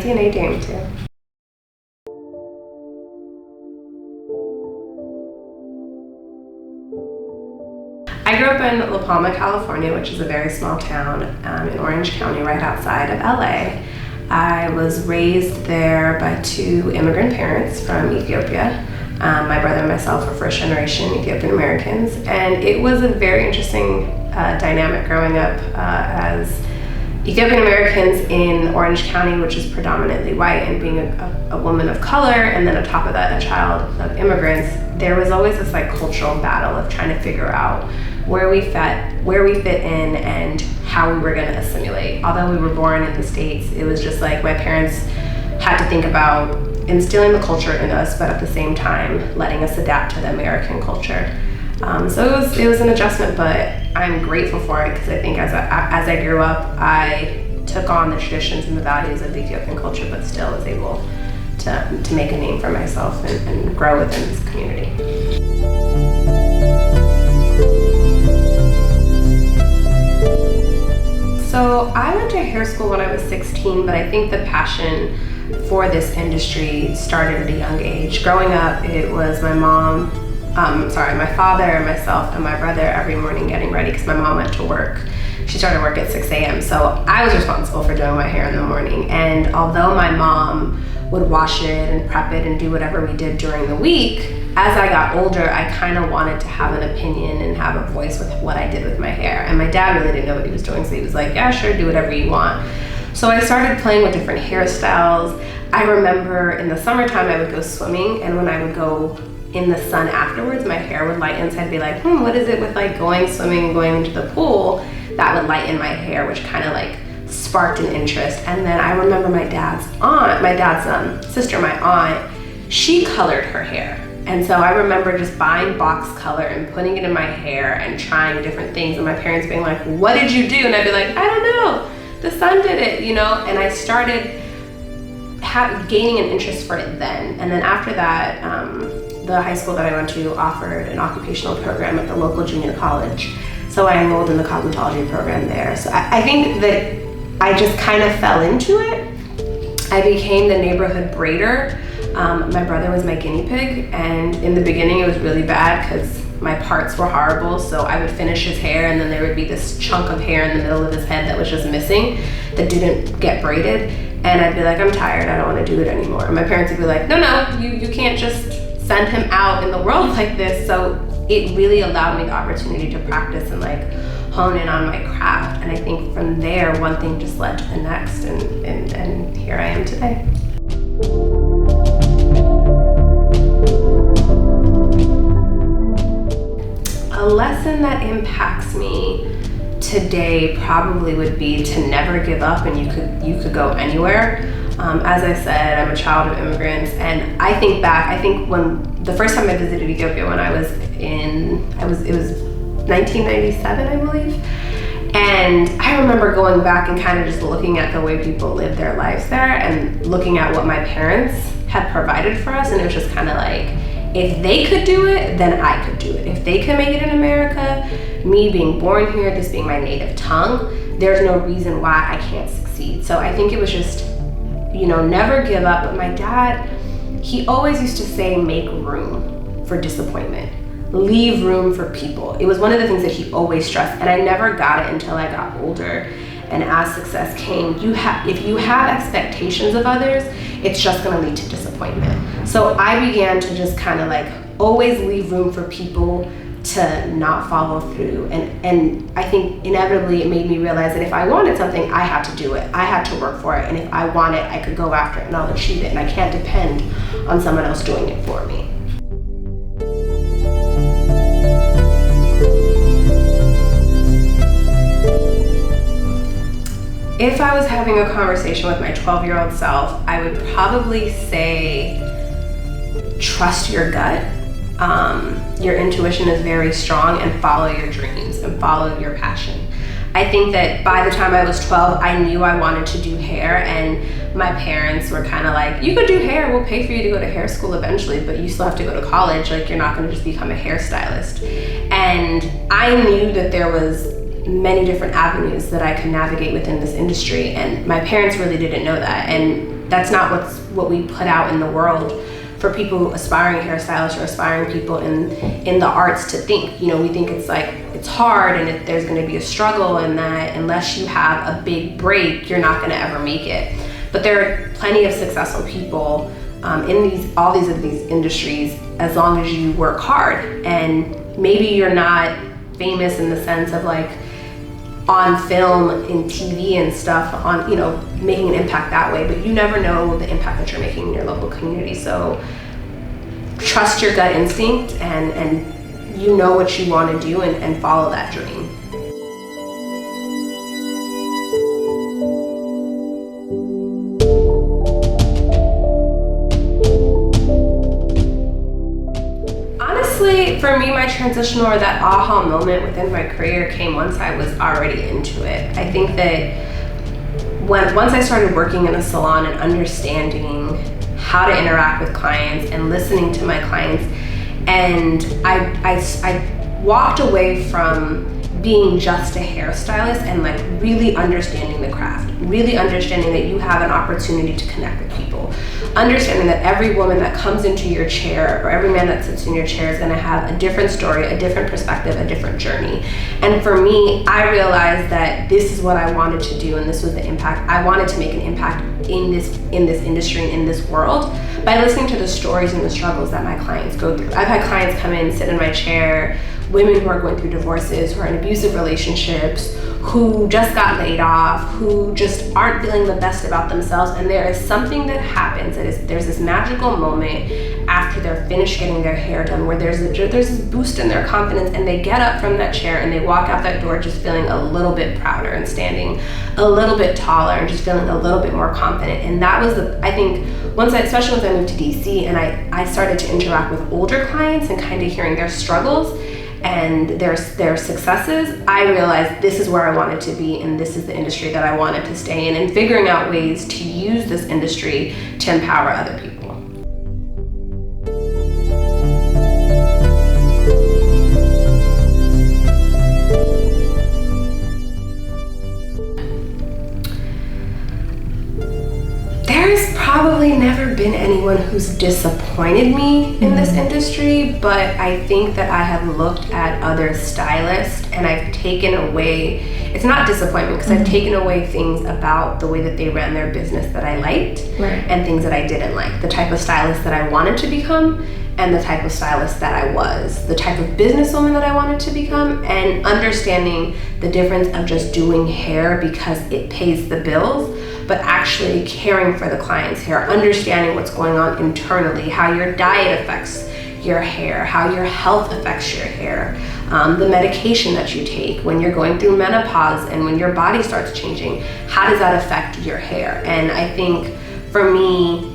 Yene Damtew. I grew up in La Palma, California, which is a very small town in Orange County, right outside of LA. I was raised there by two immigrant parents from Ethiopia. My brother and myself are first generation Ethiopian Americans, and it was a very interesting dynamic growing up as Ethiopian Americans in Orange County, which is predominantly white, and being a woman of color, and then on top of that a child of immigrants. There was always this like cultural battle of trying to figure out where we fit in and how we were going to assimilate. Although we were born in the States, it was just like my parents had to think about instilling the culture in us, but at the same time letting us adapt to the American culture. So it was an adjustment, but I'm grateful for it because I think as I grew up, I took on the traditions and the values of the Ethiopian culture, but still was able to make a name for myself and grow within this community. So I went to hair school when I was 16, but I think the passion for this industry started at a young age. Growing up, it was my father, myself, and my brother every morning getting ready because my mom went to work. She started work at 6 a.m. So I was responsible for doing my hair in the morning. And although my mom would wash it and prep it and do whatever we did during the week, as I got older, I kind of wanted to have an opinion and have a voice with what I did with my hair. And my dad really didn't know what he was doing, so he was like, yeah, sure, do whatever you want. So I started playing with different hairstyles. I remember in the summertime, I would go swimming, and when I would go in the sun afterwards, my hair would lighten, so I'd be like, what is it with like going swimming and going into the pool that would lighten my hair, which kind of like sparked an interest. And then I remember my dad's sister, my aunt, she colored her hair. And so I remember just buying box color and putting it in my hair and trying different things, and my parents being like, what did you do? And I'd be like, I don't know, the sun did it, you know? And I started gaining an interest for it then. And then after that, the high school that I went to offered an occupational program at the local junior college. So I enrolled in the cosmetology program there. So I think that I just kind of fell into it. I became the neighborhood braider. My brother was my guinea pig, and in the beginning it was really bad because my parts were horrible. So I would finish his hair, and then there would be this chunk of hair in the middle of his head that was just missing, that didn't get braided. And I'd be like, I'm tired, I don't want to do it anymore. And my parents would be like, no, you can't just send him out in the world like this. So it really allowed me the opportunity to practice and like hone in on my craft. And I think from there, one thing just led to the next, and here I am today. A lesson that impacts me today probably would be to never give up, and you could go anywhere. As I said, I'm a child of immigrants, and I think when the first time I visited Ethiopia, when it was 1997, I believe. And I remember going back and kind of just looking at the way people live their lives there and looking at what my parents had provided for us, and it was just kind of like, if they could do it, then I could do it. If they could make it in America, me being born here, this being my native tongue, there's no reason why I can't succeed. So I think it was just, never give up. But my dad, he always used to say, make room for disappointment. Leave room for people. It was one of the things that he always stressed, and I never got it until I got older. And as success came, if you have expectations of others, it's just gonna lead to disappointment. So I began to just kind of like always leave room for people to not follow through. And I think inevitably it made me realize that if I wanted something, I had to do it. I had to work for it. And if I want it, I could go after it and I'll achieve it. And I can't depend on someone else doing it for me. If I was having a conversation with my 12-year-old self, I would probably say, trust your gut. Your intuition is very strong, and follow your dreams and follow your passion. I think that by the time I was 12, I knew I wanted to do hair, and my parents were kind of like, you could do hair, we'll pay for you to go to hair school eventually, but you still have to go to college, like you're not gonna just become a hairstylist. And I knew that there was many different avenues that I could navigate within this industry, and my parents really didn't know that. And that's not what we put out in the world for people aspiring hairstylists or aspiring people in the arts to think. You know, we think it's like, it's hard and there's gonna be a struggle, and that unless you have a big break, you're not gonna ever make it. But there are plenty of successful people in all these industries, as long as you work hard. And maybe you're not famous in the sense of like on film, in TV and stuff, on, you know, making an impact that way, but you never know the impact that you're making in your local community. So trust your gut instinct, and you know what you want to do, and follow that dream. Honestly, for me, my transitional or that aha moment within my career came once I was already into it. I think that once I started working in a salon and understanding how to interact with clients and listening to my clients, and I walked away from being just a hairstylist and like really understanding the craft, really understanding that you have an opportunity to connect with people, understanding that every woman that comes into your chair or every man that sits in your chair is going to have a different story, a different perspective, a different journey. And for me, I realized that this is what I wanted to do, and this was the impact. I wanted to make an impact in this industry and in this world by listening to the stories and the struggles that my clients go through. I've had clients come in, sit in my chair, women who are going through divorces, who are in abusive relationships, who just got laid off, who just aren't feeling the best about themselves. And there is something that happens, there's this magical moment after they're finished getting their hair done, where there's this boost in their confidence, and they get up from that chair and they walk out that door just feeling a little bit prouder and standing a little bit taller and just feeling a little bit more confident. And that was I think, especially once I moved to DC and I started to interact with older clients and kind of hearing their struggles and their successes, I realized this is where I wanted to be, and this is the industry that I wanted to stay in, and figuring out ways to use this industry to empower other people. There's probably never been anyone who's disappointed me in this industry, but I think that I have looked at other stylists and I've taken away, it's not disappointment, because I've taken away things about the way that they ran their business that I liked, and things that I didn't like, the type of stylist that I wanted to become and the type of stylist that I was, the type of businesswoman that I wanted to become, and understanding the difference of just doing hair because it pays the bills, but actually caring for the client's hair, understanding what's going on internally, how your diet affects your hair, how your health affects your hair, the medication that you take when you're going through menopause and when your body starts changing, how does that affect your hair? And I think for me,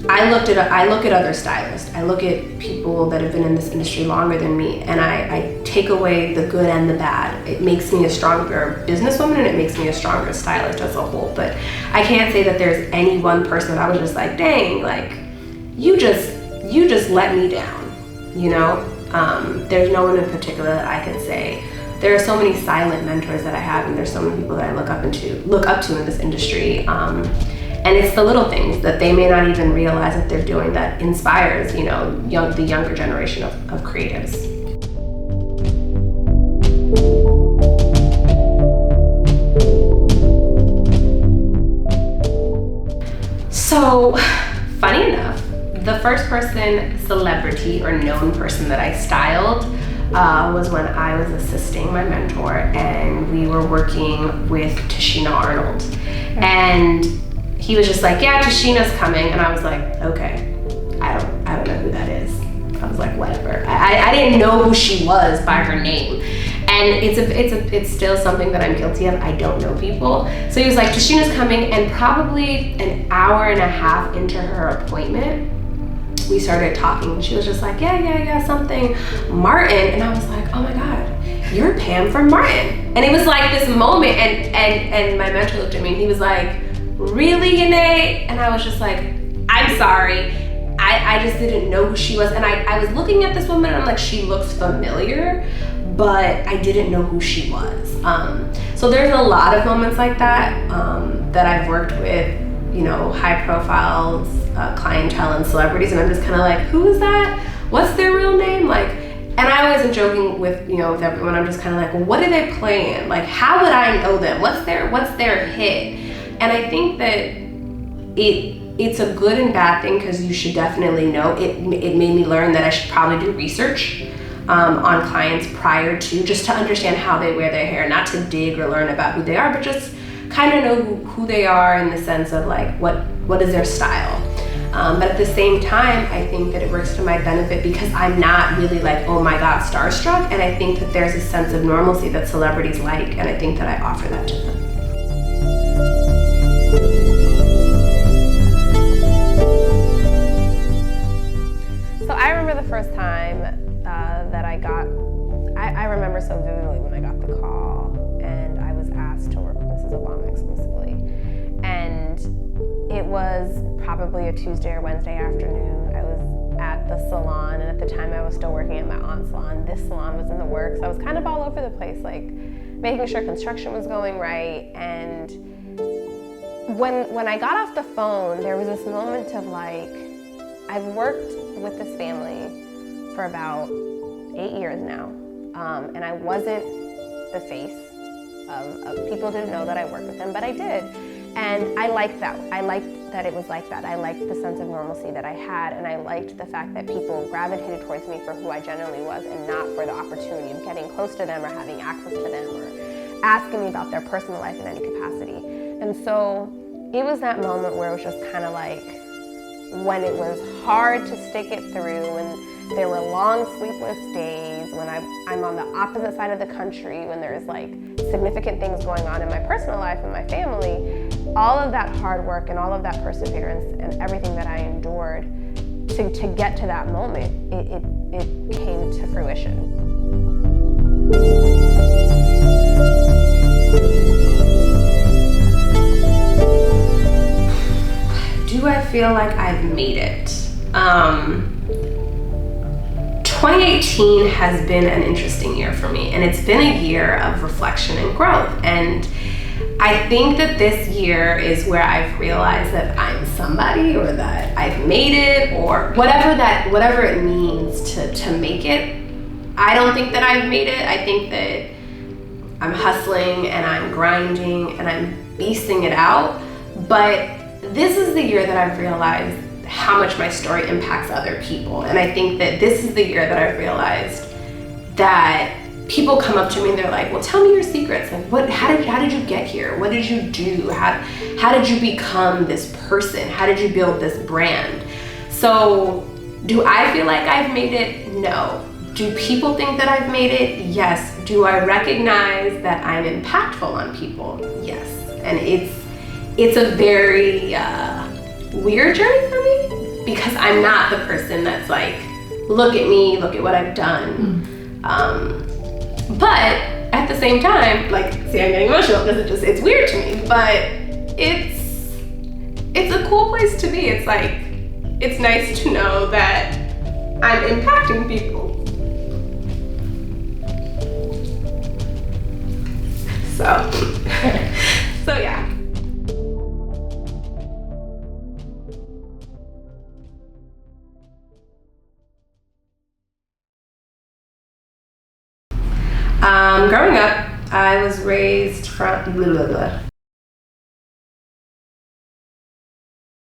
I look at other stylists, I look at people that have been in this industry longer than me, and I take away the good and the bad. It makes me a stronger businesswoman and it makes me a stronger stylist as a whole. But I can't say that there's any one person that I was just like, dang, like you just let me down, you know? There's no one in particular that I could say. There are so many silent mentors that I have, and there's so many people that I look up to in this industry. And it's the little things that they may not even realize that they're doing that inspires, you know, the younger generation of creatives. So, funny enough, the first celebrity or known person that I styled was when I was assisting my mentor, and we were working with Tashina Arnold. And he was just like, yeah, Tashina's coming. And I was like, okay, I don't know who that is. I was like, whatever. I didn't know who she was by her name. And it's still something that I'm guilty of. I don't know people. So he was like, Tashina's coming, and probably an hour and a half into her appointment, we started talking. She was just like, yeah, something Martin. And I was like, oh my God, you're Pam from Martin. And it was like this moment, and my mentor looked at me and he was like, really, Yene? And I was just like, I'm sorry. I just didn't know who she was. And I was looking at this woman and I'm like, she looks familiar, but I didn't know who she was. So there's a lot of moments like that that I've worked with you know, high profile clientele and celebrities, and I'm just kind of like, who is that? What's their real name? Like, and I always am joking with, you know, with everyone. I'm just kind of like, well, what do they play in? Like, how would I know them? What's their hit? And I think that it's a good and bad thing, because you should definitely know. It made me learn that I should probably do research on clients prior to, just to understand how they wear their hair, not to dig or learn about who they are, but just kind of know who they are in the sense of like, what is their style. But at the same time, I think that it works to my benefit, because I'm not really like, oh my God, starstruck. And I think that there's a sense of normalcy that celebrities like, and I think that I offer that to them. So I remember the first time that I remember so vividly when I got the call and I was asked to work with Mrs. Obama exclusively. And it was probably a Tuesday or Wednesday afternoon. I was at the salon, and at the time I was still working at my aunt's salon. This salon was in the works. I was kind of all over the place, like making sure construction was going right. And when I got off the phone, there was this moment of like, I've worked with this family for about 8 years now, and I wasn't the face of people didn't know that I worked with them, but I did. And I liked that. I liked that it was like that. I liked the sense of normalcy that I had, and I liked the fact that people gravitated towards me for who I generally was, and not for the opportunity of getting close to them or having access to them or asking me about their personal life in any capacity. And so it was that moment where it was just kind of like, when it was hard to stick it through, when there were long sleepless days, when I'm on the opposite side of the country, when there's like significant things going on in my personal life and my family, all of that hard work and all of that perseverance and everything that I endured to get to that moment, it came to fruition. Do I feel like I've made it? 2018 has been an interesting year for me, and it's been a year of reflection and growth. And I think that this year is where I've realized that I'm somebody, or that I've made it, or whatever it means to make it. I don't think that I've made it. I think that I'm hustling and I'm grinding and I'm beasting it out. But this is the year that I've realized how much my story impacts other people. And I think that this is the year that I've realized that people come up to me and they're like, well, tell me your secrets. Like, how did you get here? What did you do? How did you become this person? How did you build this brand? So do I feel like I've made it? No. Do people think that I've made it? Yes. Do I recognize that I'm impactful on people? Yes. And it's a very weird journey for me, because I'm not the person that's like, look at me, look at what I've done. But at the same time, like, see, I'm getting emotional because it's weird to me, but it's a cool place to be. It's like, it's nice to know that I'm impacting people. So yeah. Growing up, I was raised from